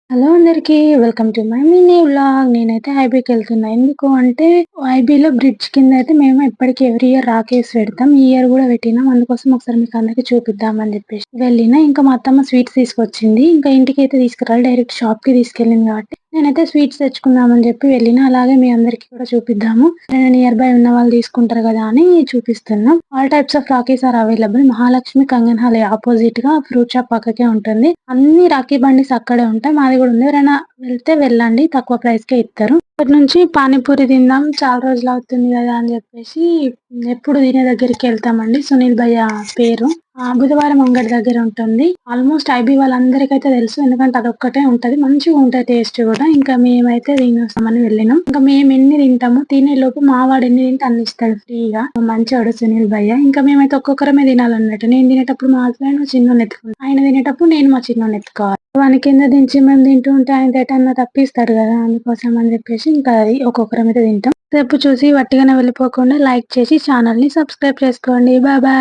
Hello అందరికీ. Welcome to my mini vlog. నేనైతే ఐబీకి వెళ్తున్నా. ఎందుకు అంటే ఐబీలో బ్రిడ్జ్ కింద అయితే మేము ఎప్పటికీ ఎవ్రీ ఇయర్ రాకేసి పెడతాం. ఈ ఇయర్ కూడా పెట్టినాం. అందుకోసం ఒకసారి మీకు అందరికి చూపిద్దామని చెప్పేసి వెళ్ళిన. ఇంకా మా అత్తమ్మ స్వీట్స్ తీసుకొచ్చింది. ఇంకా ఇంటికి అయితే తీసుకురాలి, డైరెక్ట్ షాప్ కి తీసుకెళ్ళింది కాబట్టి నేనైతే స్వీట్స్ తెచ్చుకుందామని చెప్పి వెళ్ళిన. అలాగే మీ అందరికి కూడా చూపిద్దాము, నియర్ బై ఉన్న వాళ్ళు తీసుకుంటారు కదా అని చూపిస్తున్నాం. All types of rakhis are available. Mahalakshmi Kangan hall opposite గా ఫ్రూట్ షాప్ పక్కకే ఉంటుంది. అన్ని రాఖీ బండిస్ అక్కడే ఉంటాయి. మాది కూడా ఉంది. ఎవరైనా వెళ్తే వెళ్ళండి, తక్కువ ప్రైస్ కే ఇస్తారు. ఇక్కడి నుంచి పానీపూరి తిందాం, చాలా రోజులు అవుతుంది కదా అని చెప్పేసి ఎప్పుడు తినే దగ్గరికి వెళ్తామండి. సునీల్ భయ్య పేరు. బుధవారం అంగడి దగ్గర ఉంటుంది. ఆల్మోస్ట్ ఐబీ వాళ్ళందరికైతే తెలుసు, ఎందుకంటే అదొక్కటే ఉంటది. మంచిగా ఉంటది టేస్ట్ కూడా. ఇంకా మేమైతే తినొస్తామని వెళ్ళినాం. ఇంకా మేము ఎన్ని తింటాము, తినే లోపు మా వాడు ఎన్ని తింటే అన్ని ఇస్తాడు ఫ్రీగా. మంచివాడు సునీల్ భయ్య. ఇంకా మేమైతే ఒక్కొక్కరమే తినాలన్నట్టు. నేను తినేటప్పుడు మా హస్బెండ్ చిన్న ఎత్తుకుంటాను, ఆయన తినేటప్పుడు నేను మా చిన్న ఎత్తుకోవాలి. వాని కింద దించి మేము తింటూ ఉంటే ఆయన ఎటన్నా తప్పిస్తాడు కదా, అందుకోసం అని చెప్పేసి ఇంకా అది ఒక్కొక్కరం అయితే తింటాం. రేపు చూసి వట్టిగానే వెళ్ళిపోకుండా లైక్ చేసి ఛానల్ ని సబ్స్క్రైబ్ చేసుకోండి. Bye bye.